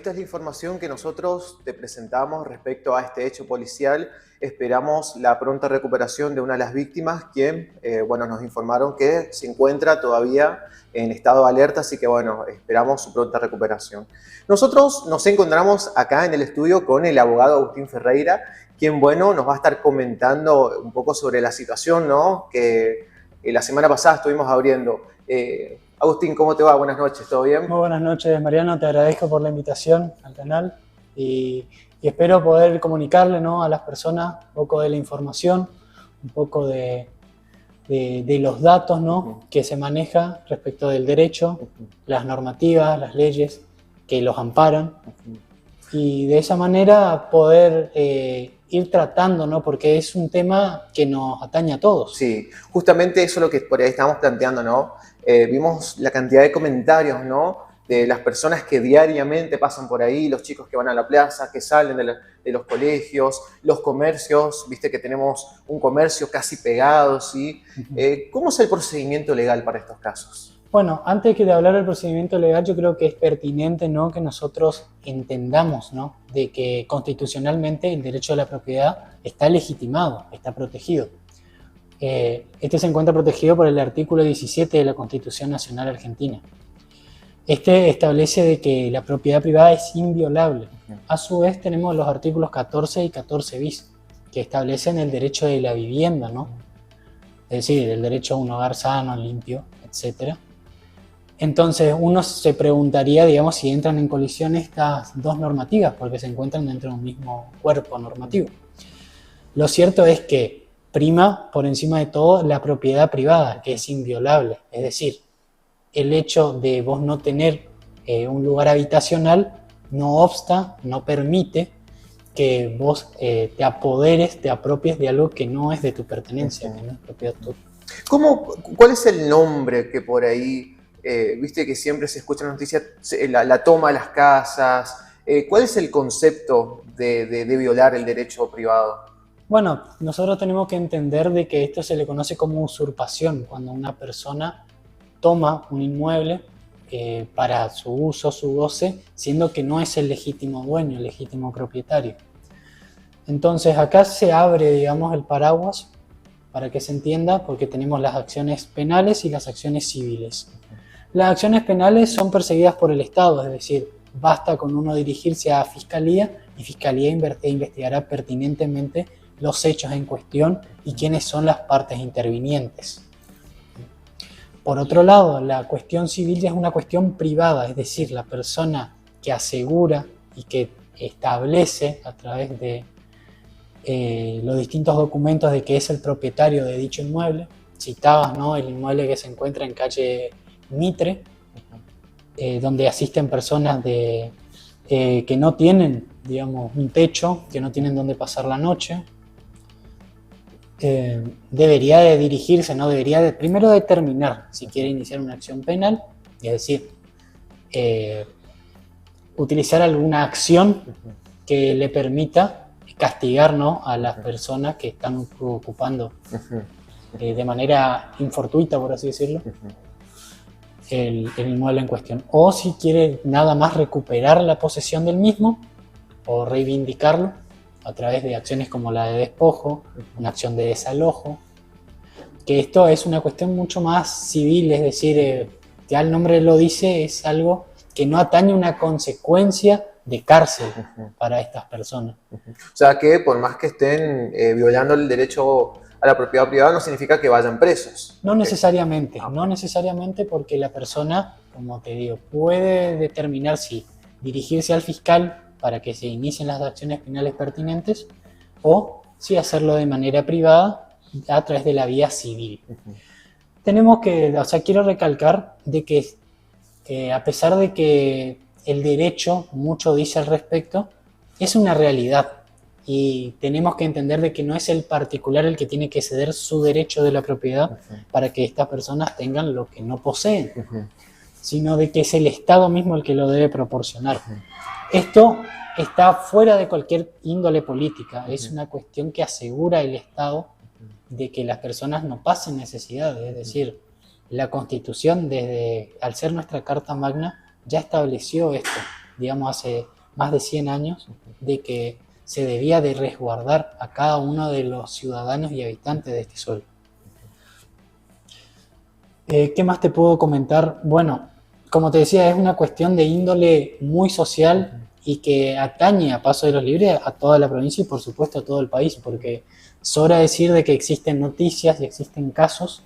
esta es la información que nosotros te presentamos respecto a este hecho policial. Esperamos la pronta recuperación de una de las víctimas, quien, bueno, nos informaron que se encuentra todavía en estado de alerta, así que, bueno, esperamos su pronta recuperación. Nosotros nos encontramos acá en el estudio con el abogado Agustín Ferreira, quien, bueno, nos va a estar comentando un poco sobre la situación, ¿no?, que la semana pasada estuvimos abriendo. Agustín, ¿cómo te va? Buenas noches, ¿todo bien? Muy buenas noches, Mariano. Te agradezco por la invitación al canal y espero poder comunicarle, ¿no?, a las personas un poco de la información, un poco de los datos, ¿no?, que se maneja respecto del derecho, las normativas, las leyes que los amparan, y de esa manera poder ir tratando, ¿no?, porque es un tema que nos atañe a todos. Sí, justamente eso es lo que por ahí estamos planteando, ¿no? Vimos la cantidad de comentarios, ¿no?, de las personas que diariamente pasan por ahí, los chicos que van a la plaza, que salen de los colegios, los comercios, viste que tenemos un comercio casi pegado, ¿sí? ¿Cómo es el procedimiento legal para estos casos? Bueno, antes de hablar del procedimiento legal, yo creo que es pertinente, ¿no?, que nosotros entendamos, ¿no?, de que constitucionalmente el derecho a la propiedad está legitimado, está protegido. Este se encuentra protegido por el artículo 17 de la Constitución Nacional Argentina. Este establece de que la propiedad privada es inviolable. A su vez tenemos los artículos 14 y 14 bis, que establecen el derecho de la vivienda, ¿no?, es decir, el derecho a un hogar sano, limpio, etc. Entonces uno se preguntaría, digamos, si entran en colisión estas dos normativas, porque se encuentran dentro de un mismo cuerpo normativo. Lo cierto es que prima por encima de todo la propiedad privada, que es inviolable. Es decir, el hecho de vos no tener un lugar habitacional no obsta, no permite que vos te apoderes, te apropies de algo que no es de tu pertenencia, que no es propiedad tuya. ¿Cuál es el nombre que por ahí, viste que siempre se escucha en la noticia, la toma de las casas? ¿Cuál es el concepto de violar el derecho privado? Bueno, nosotros tenemos que entender de que esto se le conoce como usurpación, cuando una persona toma un inmueble para su uso, su goce, siendo que no es el legítimo dueño, el legítimo propietario. Entonces acá se abre, digamos, el paraguas para que se entienda, porque tenemos las acciones penales y las acciones civiles. Las acciones penales son perseguidas por el Estado, es decir, basta con uno dirigirse a Fiscalía y Fiscalía investigará pertinentemente los hechos en cuestión y quiénes son las partes intervinientes. Por otro lado, la cuestión civil ya es una cuestión privada, es decir, la persona que asegura y que establece a través de los distintos documentos de que es el propietario de dicho inmueble. Citabas, ¿no?, el inmueble que se encuentra en calle Mitre, donde asisten personas que no tienen, digamos, un techo, que no tienen dónde pasar la noche. Debería de dirigirse, ¿no?, debería de primero determinar si quiere iniciar una acción penal, es decir, utilizar alguna acción que le permita castigar, ¿no?, a las personas que están ocupando de manera infortuita, por así decirlo, el inmueble en cuestión. O si quiere nada más recuperar la posesión del mismo o reivindicarlo a través de acciones como la de despojo, una acción de desalojo, que esto es una cuestión mucho más civil, es decir, ya el nombre lo dice, es algo que no atañe una consecuencia de cárcel para estas personas. O sea que por más que estén violando el derecho a la propiedad privada, no significa que vayan presos. No necesariamente, no necesariamente, porque la persona, como te digo, puede determinar si dirigirse al fiscal para que se inicien las acciones penales pertinentes o si hacerlo de manera privada a través de la vía civil. Tenemos que, o sea, quiero recalcar de que a pesar de que el derecho mucho dice al respecto, es una realidad y tenemos que entender de que no es el particular el que tiene que ceder su derecho de la propiedad para que estas personas tengan lo que no poseen, sino de que es el Estado mismo el que lo debe proporcionar. Esto está fuera de cualquier índole política, es una cuestión que asegura el Estado de que las personas no pasen necesidades, es decir, la Constitución, al ser nuestra Carta Magna, ya estableció esto, digamos, hace más de 100 años, de que se debía de resguardar a cada uno de los ciudadanos y habitantes de este suelo. ¿Qué más te puedo comentar? Bueno, como te decía, es una cuestión de índole muy social y que atañe a Paso de los Libres a toda la provincia y por supuesto a todo el país, porque sobra decir de que existen noticias y existen casos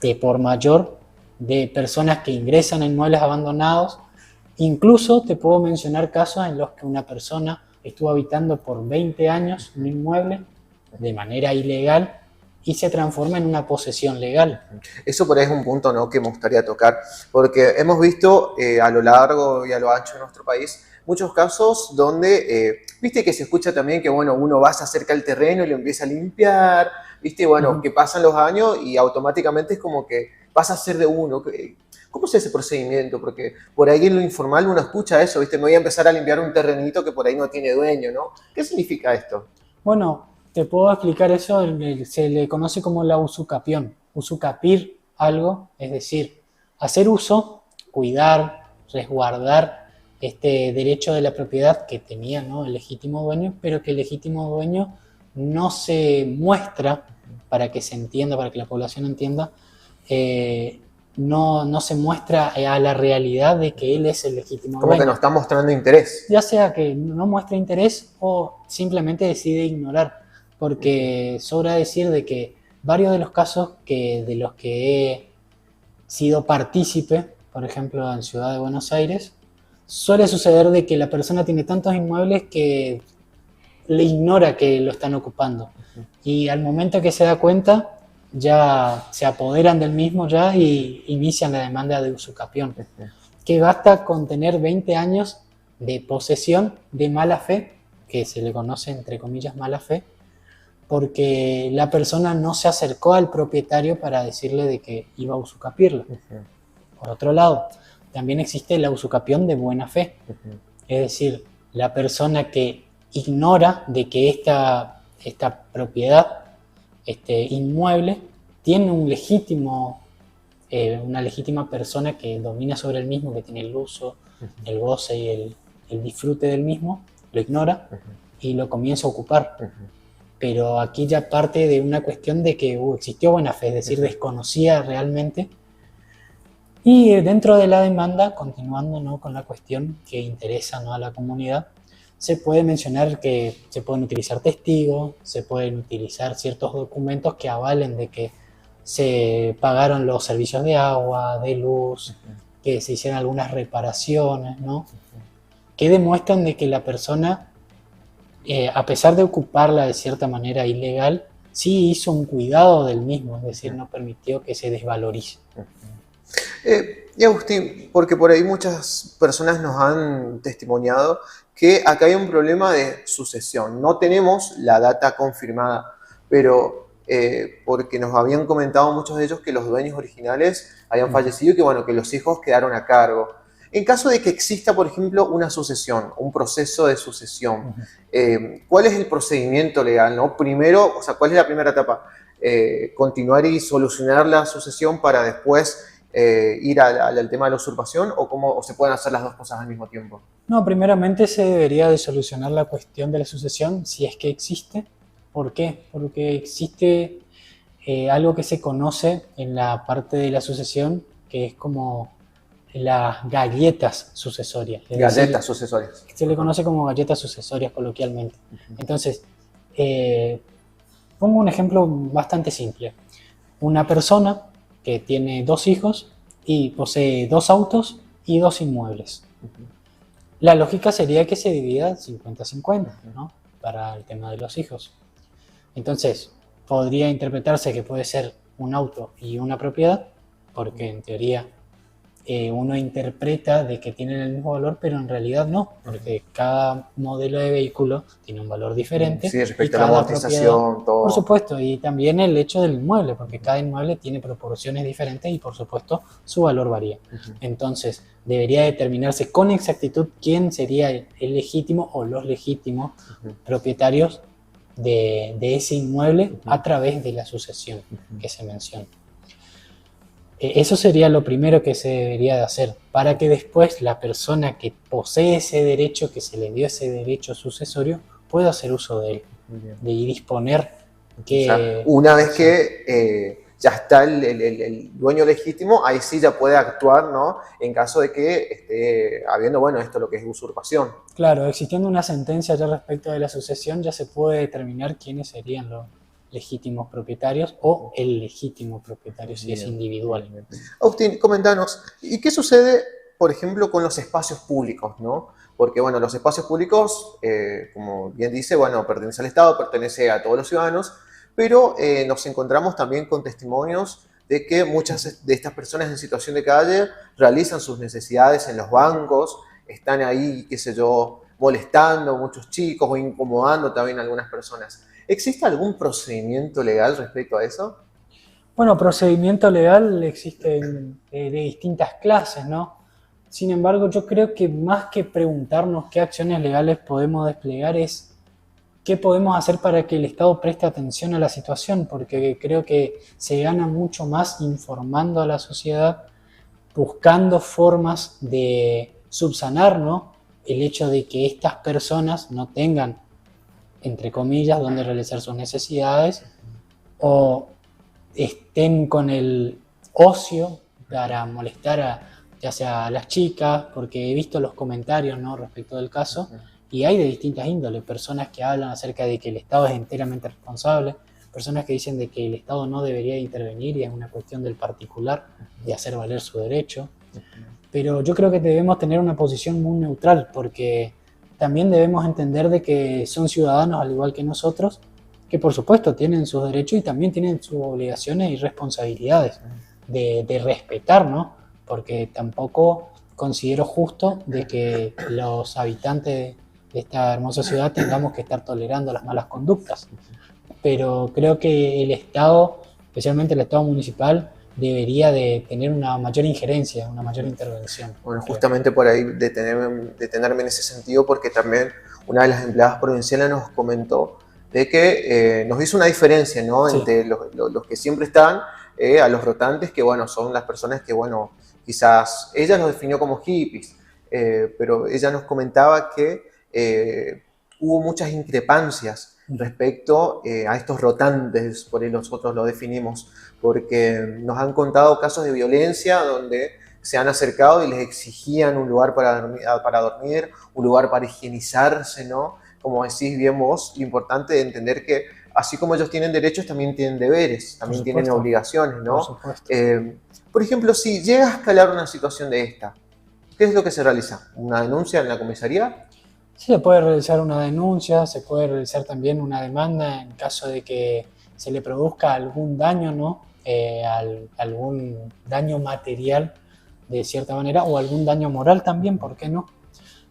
de por mayor de personas que ingresan en inmuebles abandonados. Incluso te puedo mencionar casos en los que una persona estuvo habitando por 20 años un inmueble de manera ilegal y se transforma en una posesión legal. Eso por ahí es un punto, ¿no?, que me gustaría tocar, porque hemos visto a lo largo y a lo ancho de nuestro país muchos casos donde, viste que se escucha también que, bueno, uno va, se acerca al terreno y lo empieza a limpiar, viste, bueno, que pasan los años y automáticamente es como que pasa a ser de uno. ¿Cómo es ese procedimiento? Porque por ahí en lo informal uno escucha eso, viste, me voy a empezar a limpiar un terrenito que por ahí no tiene dueño, ¿no? ¿Qué significa esto? Bueno, te puedo explicar eso, se le conoce como la usucapión. Usucapir algo, es decir, hacer uso, cuidar, resguardar este derecho de la propiedad que tenía, ¿no?, el legítimo dueño, pero que el legítimo dueño no se muestra, para que se entienda, para que la población entienda, no se muestra a la realidad de que él es el legítimo dueño. Como que no está mostrando interés. Ya sea que no muestra interés o simplemente decide ignorar, porque sobra decir de que varios de los casos de los que he sido partícipe, por ejemplo en Ciudad de Buenos Aires, suele suceder de que la persona tiene tantos inmuebles que le ignora que lo están ocupando. Y al momento que se da cuenta, ya se apoderan del mismo ya y inician la demanda de usucapión. Que basta con tener 20 años de posesión de mala fe, que se le conoce entre comillas mala fe, porque la persona no se acercó al propietario para decirle de que iba a usucapirlo. Por otro lado, también existe la usucapión de buena fe, es decir, la persona que ignora de que esta propiedad, este inmueble, tiene un legítimo, una legítima persona que domina sobre el mismo, que tiene el uso, el goce y el disfrute del mismo, lo ignora y lo comienza a ocupar. Pero aquí ya parte de una cuestión de que existió buena fe, es decir, desconocía realmente. Y dentro de la demanda, continuando, ¿no?, con la cuestión que interesa, ¿no?, a la comunidad, se puede mencionar que se pueden utilizar testigos, se pueden utilizar ciertos documentos que avalen de que se pagaron los servicios de agua, de luz, que se hicieron algunas reparaciones, ¿no?, que demuestran de que la persona, a pesar de ocuparla de cierta manera ilegal, sí hizo un cuidado del mismo, es decir, no permitió que se desvalorice. Y Agustín, porque por ahí muchas personas nos han testimoniado que acá hay un problema de sucesión. No tenemos la data confirmada, pero porque nos habían comentado muchos de ellos que los dueños originales habían fallecido y que, bueno, que los hijos quedaron a cargo. En caso de que exista, por ejemplo, una sucesión, un proceso de sucesión, ¿cuál es el procedimiento legal, ¿no? Primero, o sea, ¿cuál es la primera etapa? ¿Continuar y solucionar la sucesión para después ir al tema de la usurpación o se pueden hacer las dos cosas al mismo tiempo? No, primeramente se debería de solucionar la cuestión de la sucesión, si es que existe. ¿Por qué? Porque existe algo que se conoce en la parte de la sucesión, que es como las galletas sucesorias. Galletas sucesorias. Se le conoce como galletas sucesorias coloquialmente. Entonces, pongo un ejemplo bastante simple. Una persona que tiene 2 hijos y posee 2 autos y 2 inmuebles. La lógica sería que se divida 50-50, ¿no?, para el tema de los hijos. Entonces, podría interpretarse que puede ser un auto y una propiedad, porque en teoría uno interpreta de que tienen el mismo valor, pero en realidad no, porque cada modelo de vehículo tiene un valor diferente. Sí, respecto a la amortización, todo. Por supuesto, y también el hecho del inmueble, porque cada inmueble tiene proporciones diferentes y por supuesto su valor varía. Entonces, debería determinarse con exactitud quién sería el legítimo o los legítimos propietarios de ese inmueble a través de la sucesión que se menciona. Eso sería lo primero que se debería de hacer, para que después la persona que posee ese derecho, que se le dio ese derecho sucesorio, pueda hacer uso de él, Muy bien. de disponer O sea, que... una vez que ya está el dueño legítimo, ahí sí ya puede actuar, ¿no? En caso de que esté habiendo, bueno, esto lo que es usurpación. Claro, existiendo una sentencia ya respecto de la sucesión, ya se puede determinar quiénes serían los legítimos propietarios o el legítimo propietario, si es individual. Bien. Agustín, comentanos, ¿y qué sucede, por ejemplo, con los espacios públicos, ¿no? Porque, bueno, los espacios públicos, como bien dice, bueno, pertenece al Estado, pertenece a todos los ciudadanos, pero nos encontramos también con testimonios de que muchas de estas personas en situación de calle realizan sus necesidades en los bancos, están ahí, qué sé yo, molestando a muchos chicos o incomodando también a algunas personas. ¿Existe algún procedimiento legal respecto a eso? Bueno, procedimiento legal existen de distintas clases, ¿no? Sin embargo, yo creo que más que preguntarnos qué acciones legales podemos desplegar es qué podemos hacer para que el Estado preste atención a la situación, porque creo que se gana mucho más informando a la sociedad, buscando formas de subsanar, ¿no? El hecho de que estas personas no tengan, entre comillas, donde realizar sus necesidades o estén con el ocio para molestar ya sea a las chicas, porque he visto los comentarios, ¿no?, respecto del caso, y hay de distintas índoles, personas que hablan acerca de que el Estado es enteramente responsable, personas que dicen de que el Estado no debería intervenir y es una cuestión del particular de hacer valer su derecho. Pero yo creo que debemos tener una posición muy neutral, porque también debemos entender de que son ciudadanos al igual que nosotros, que por supuesto tienen sus derechos y también tienen sus obligaciones y responsabilidades de respetar, ¿no? Porque tampoco considero justo de que los habitantes de esta hermosa ciudad tengamos que estar tolerando las malas conductas. Pero creo que el Estado, especialmente el Estado municipal, debería de tener una mayor injerencia, una mayor intervención. Bueno, justamente por ahí detenerme en ese sentido, porque también una de las empleadas provinciales nos comentó de que nos hizo una diferencia, ¿no? Sí. Entre los que siempre están, a los rotantes, que bueno, son las personas que, bueno, quizás ella los definió como hippies, pero ella nos comentaba que hubo muchas increpancias respecto a estos rotantes, por ahí nosotros lo definimos, porque nos han contado casos de violencia donde se han acercado y les exigían un lugar para dormir, un lugar para higienizarse, ¿no? Como decís bien vos, lo importante de entender que así como ellos tienen derechos, también tienen deberes, también tienen obligaciones, ¿no? Por supuesto. Por ejemplo, si llega a escalar una situación de esta, ¿qué es lo que se realiza? ¿Una denuncia en la comisaría? Sí, se puede realizar una denuncia, se puede realizar también una demanda en caso de que se le produzca algún daño, ¿no? Algún daño material de cierta manera o algún daño moral también, ¿por qué no?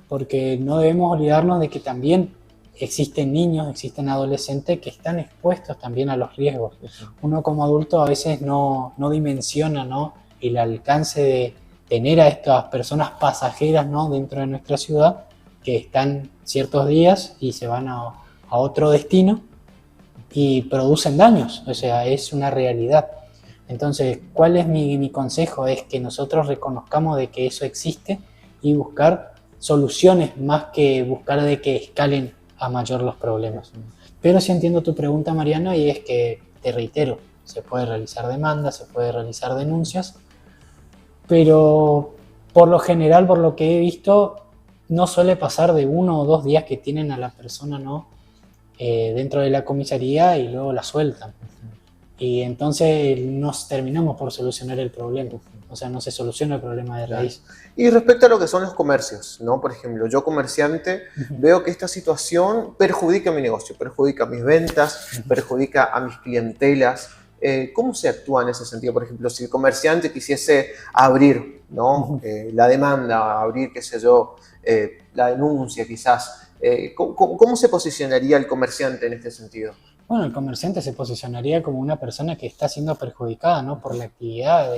Porque no debemos olvidarnos de que también existen niños, existen adolescentes que están expuestos también a los riesgos. Uno como adulto a veces no dimensiona, ¿no?, el alcance de tener a estas personas pasajeras, ¿no?, dentro de nuestra ciudad, que están ciertos días y se van a otro destino y producen daños, o sea, es una realidad. Entonces, ¿cuál es mi consejo? Es que nosotros reconozcamos de que eso existe y buscar soluciones más que buscar de que escalen a mayor los problemas. Pero sí entiendo tu pregunta, Mariano, y es que, te reitero, se puede realizar demandas, se puede realizar denuncias, pero por lo general, por lo que he visto, no suele pasar de 1 o 2 días que tienen a la persona, ¿no?, dentro de la comisaría y luego la sueltan. Y entonces nos terminamos por solucionar el problema. O sea, no se soluciona el problema de raíz. Y respecto a lo que son los comercios, ¿no? Por ejemplo, yo comerciante veo que esta situación perjudica mi negocio, perjudica mis ventas, perjudica a mis clientelas. ¿Cómo se actúa en ese sentido? Por ejemplo, si el comerciante quisiese abrir, ¿no?, la demanda, abrir, qué sé yo, la denuncia quizás, ¿cómo se posicionaría el comerciante en este sentido? Bueno, el comerciante se posicionaría como una persona que está siendo perjudicada, ¿no?, por la actividad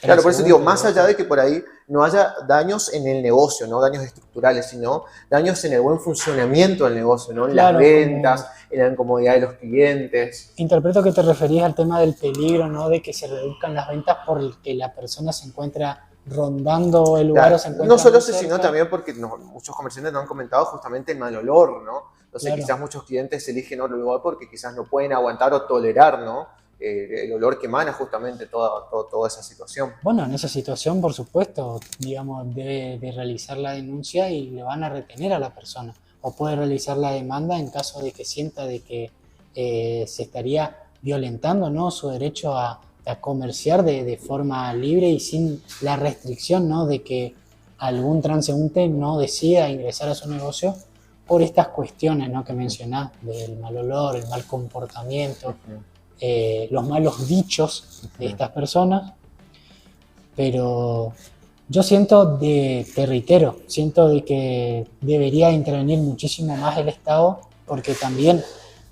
Claro, por eso digo, más allá de negocio. que por ahí no haya daños en el negocio, no daños estructurales, sino daños en el buen funcionamiento del negocio, ¿no? En las Claro, ventas, como en la incomodidad de los clientes. interpreto que te referís al tema del peligro, ¿no? De que se reduzcan las ventas por el que la persona se encuentra rondando el lugar o Claro, se no encuentra solo muy eso, sino cerca. también porque muchos comerciantes nos han comentado justamente el mal olor, ¿no? Entonces Claro. quizás muchos clientes eligen otro lugar porque quizás no pueden aguantar o tolerar, ¿no? El olor que emana justamente toda esa situación. Bueno, en esa situación, por supuesto, digamos, debe de realizar la denuncia y le van a retener a la persona. O puede realizar la demanda en caso de que sienta de que se estaría violentando, ¿no? Su derecho a comerciar de forma libre y sin la restricción, ¿no? De que algún transeúnte no decida ingresar a su negocio por estas cuestiones, ¿no? Que mencionás, del mal olor, el mal comportamiento, Ujú, los malos dichos de ujú. estas personas. Pero yo siento, te reitero, siento de que debería intervenir muchísimo más el Estado, porque también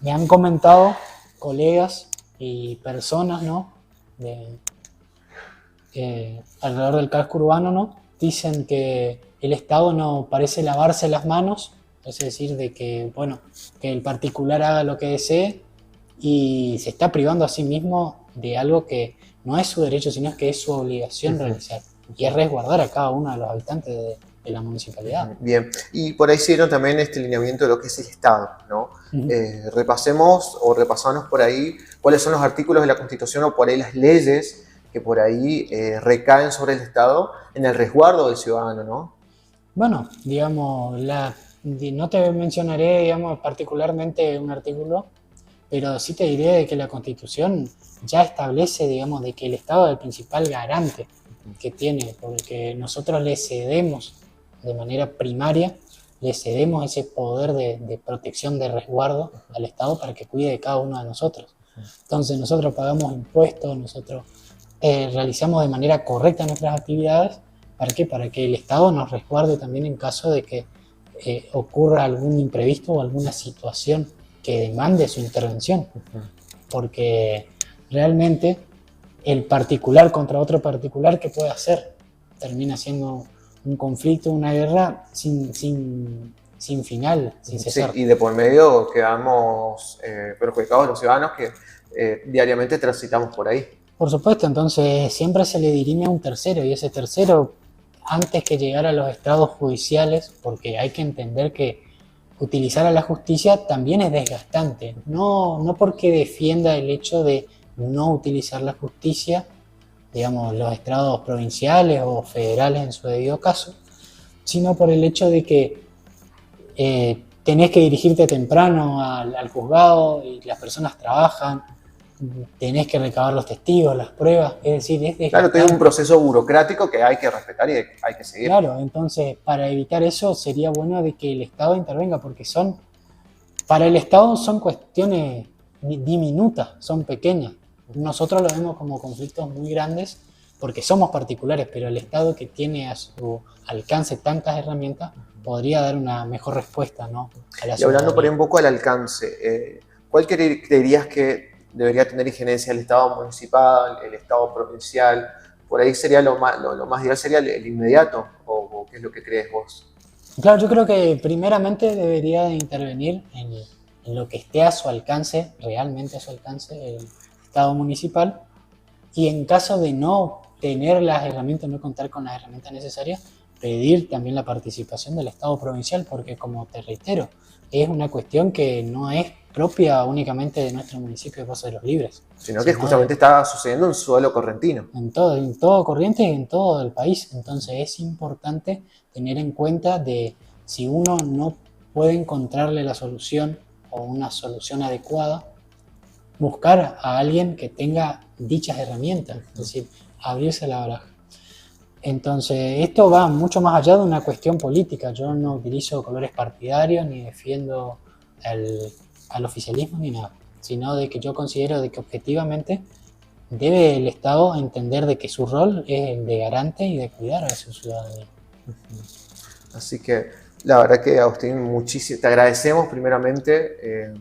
me han comentado colegas y personas, ¿no? De, alrededor del casco urbano, ¿no? Dicen que el Estado no parece lavarse las manos, es decir, de que, bueno, que el particular haga lo que desee y se está privando a sí mismo de algo que no es su derecho, sino que es su obligación Ujú, realizar, y es ujú, resguardar a cada uno de los habitantes de la municipalidad. ujú. Bien, y por ahí hicieron también este lineamiento de lo que es el Estado, ¿no? Ujú. Repasemos o repasarnos por ahí cuáles son los artículos de la Constitución o por ahí las leyes que por ahí recaen sobre el Estado en el resguardo del ciudadano, ¿no? Bueno, digamos, no te mencionaré, digamos, particularmente un artículo, pero sí te diré de que la Constitución ya establece, digamos, de que el Estado es el principal garante que tiene, porque nosotros le cedemos de manera primaria, le cedemos ese poder de protección, de resguardo al Estado para que cuide de cada uno de nosotros. Entonces nosotros pagamos impuestos, nosotros realizamos de manera correcta nuestras actividades. ¿Para qué? Para que el Estado nos resguarde también en caso de que ocurra algún imprevisto o alguna situación que demande su intervención. Porque realmente el particular contra otro particular, ¿qué puede hacer? Termina siendo un conflicto, una guerra sin final, sin Sí, cesar. y de por medio quedamos perjudicados los ciudadanos que diariamente transitamos por ahí. Por supuesto, entonces siempre se le dirime a un tercero y ese tercero, antes que llegar a los estrados judiciales, porque hay que entender que utilizar a la justicia también es desgastante, no porque defienda el hecho de no utilizar la justicia, digamos, los estrados provinciales o federales en su debido caso, sino por el hecho de que tenés que dirigirte temprano al juzgado y las personas trabajan, tenés que recabar los testigos, las pruebas, es decir, es Claro que hay un desgastante. proceso burocrático que hay que respetar y hay que seguir. Claro, entonces para evitar eso sería bueno de que el Estado intervenga, porque para el Estado son cuestiones diminutas, son pequeñas. Nosotros lo vemos como conflictos muy grandes porque somos particulares, pero el Estado, que tiene a su alcance tantas herramientas, podría dar una mejor respuesta, ¿no?, a la Y hablando por ahí ciudadanía. un poco del alcance, ¿cuál creerías que debería tener injerencia el Estado municipal, el Estado provincial? Por ahí sería lo más ideal sería el inmediato, o ¿qué es lo que crees vos? Claro, yo creo que primeramente debería de intervenir en lo que esté a su alcance, realmente a su alcance, el Estado municipal, y en caso de no tener las herramientas, no contar con las herramientas necesarias, pedir también la participación del Estado provincial, porque como te reitero, es una cuestión que no es propia únicamente de nuestro municipio de Paso de los Libres, Sino que sino de justamente está sucediendo en suelo correntino. en todo Corrientes y en todo el país. Entonces es importante tener en cuenta de si uno no puede encontrarle la solución o una solución adecuada, buscar a alguien que tenga dichas herramientas, es decir, abrirse la baraja. Entonces, esto va mucho más allá de una cuestión política. Yo no utilizo colores partidarios ni defiendo al oficialismo ni nada, sino de que yo considero de que objetivamente debe el Estado entender de que su rol es el de garante y de cuidar a su ciudadanía. Así que la verdad que Agustín, te agradecemos primeramente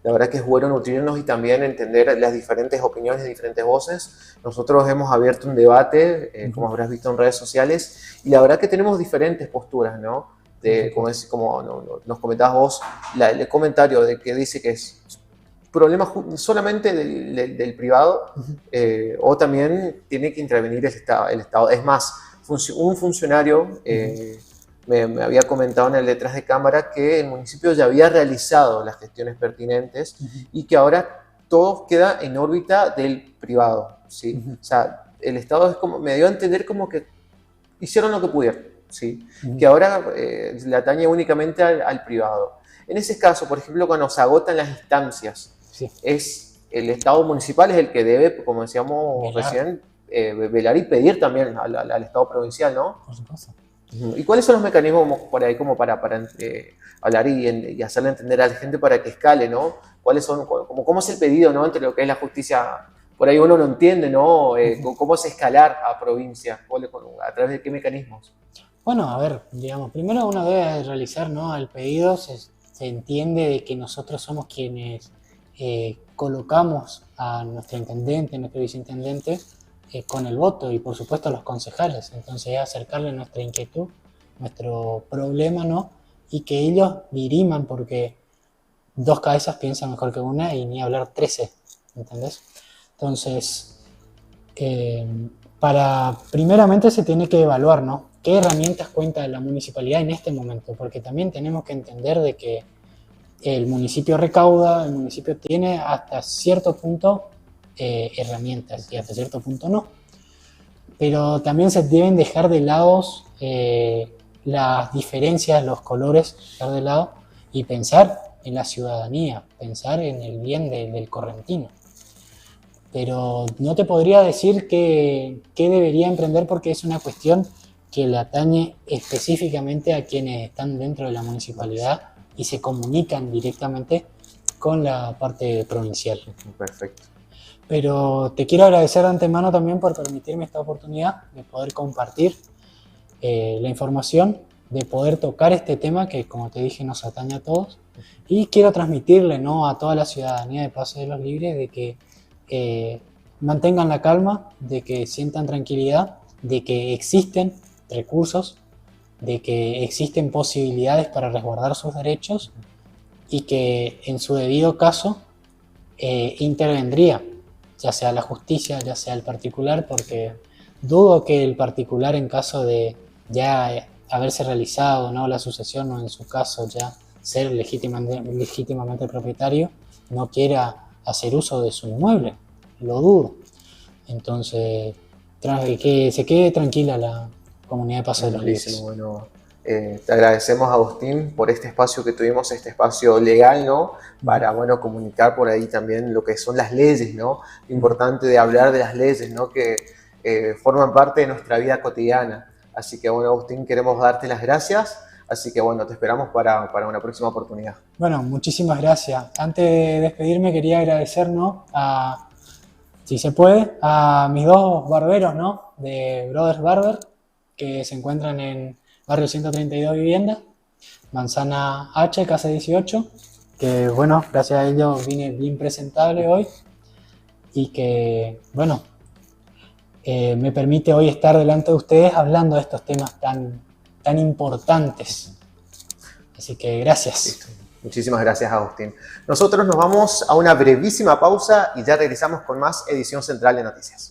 La verdad que es bueno nutrirnos y también entender las diferentes opiniones, diferentes voces. Nosotros hemos abierto un debate, como habrás visto en redes sociales, y la verdad que tenemos diferentes posturas, ¿no? Nos comentabas vos, el comentario de que dice que es problema solamente del privado, o también tiene que intervenir el Estado. Es más, un funcionario me había comentado en el detrás de cámara que el municipio ya había realizado las gestiones pertinentes y que ahora todo queda en órbita del privado, ¿sí? O sea, el Estado es como, me dio a entender como que hicieron lo que pudieron, ¿sí? Que ahora le atañe únicamente al privado. En ese caso, por ejemplo, cuando se agotan las instancias, es el Estado municipal es el que debe, como decíamos recién, velar y pedir también al Estado provincial, ¿no? Por supuesto. ¿Y cuáles son los mecanismos por ahí como para hablar y hacerle entender a la gente para que escale, ¿no? ¿Cuáles son, cómo es el pedido, ¿no? Entre lo que es la justicia, por ahí uno no entiende, ¿no? ¿Cómo es escalar a provincia? ¿A través de qué mecanismos? Bueno, a ver, digamos, primero uno debe realizar, ¿no? El pedido, se entiende de que nosotros somos quienes colocamos a nuestro intendente, nuestro viceintendente, con el voto y por supuesto a los concejales. Entonces acercarle nuestra inquietud, nuestro problema, ¿no? Y que ellos diriman, porque dos cabezas piensan mejor que una y ni hablar 13, ¿entendés? Entonces, primeramente se tiene que evaluar, ¿no? ¿Qué herramientas cuenta la municipalidad en este momento? Porque también tenemos que entender de que el municipio recauda, el municipio tiene hasta cierto punto herramientas y hasta cierto punto no. Pero también se deben dejar de lado las diferencias, los colores, dejar de lado y pensar en la ciudadanía, pensar en el bien del correntino. Pero no te podría decir qué debería emprender porque es una cuestión que le atañe específicamente a quienes están dentro de la municipalidad y se comunican directamente con la parte provincial. Perfecto. Pero te quiero agradecer de antemano también por permitirme esta oportunidad de poder compartir la información, de poder tocar este tema que, como te dije, nos atañe a todos. Y quiero transmitirle, ¿no?, a toda la ciudadanía de Paso de los Libres de que mantengan la calma, de que sientan tranquilidad, de que existen recursos, de que existen posibilidades para resguardar sus derechos y que en su debido caso intervendría, ya sea la justicia, ya sea el particular, porque dudo que el particular, en caso de ya haberse realizado, ¿no?, la sucesión, o en su caso ya ser legítimamente propietario, no quiera hacer uso de su inmueble. Lo dudo. Entonces, que se quede tranquila la comunidad de Paso de los Libres. Bueno, te agradecemos, Agustín, por este espacio que tuvimos, este espacio legal, ¿no? Para, bueno, comunicar por ahí también lo que son las leyes, ¿no? Lo importante de hablar de las leyes, ¿no?, que forman parte de nuestra vida cotidiana. Así que, bueno, Agustín, queremos darte las gracias. Así que, bueno, te esperamos para una próxima oportunidad. Bueno, muchísimas gracias. Antes de despedirme, quería agradecer, ¿no?, si se puede, a mis dos barberos, ¿no?, de Brothers Barber, que se encuentran en barrio 132 Vivienda, Manzana H, casa 18, que, bueno, gracias a ellos vine bien presentable hoy y que, bueno, me permite hoy estar delante de ustedes hablando de estos temas tan importantes. Así que gracias. Listo. Muchísimas gracias, Agustín. Nosotros nos vamos a una brevísima pausa y ya regresamos con más Edición Central de Noticias.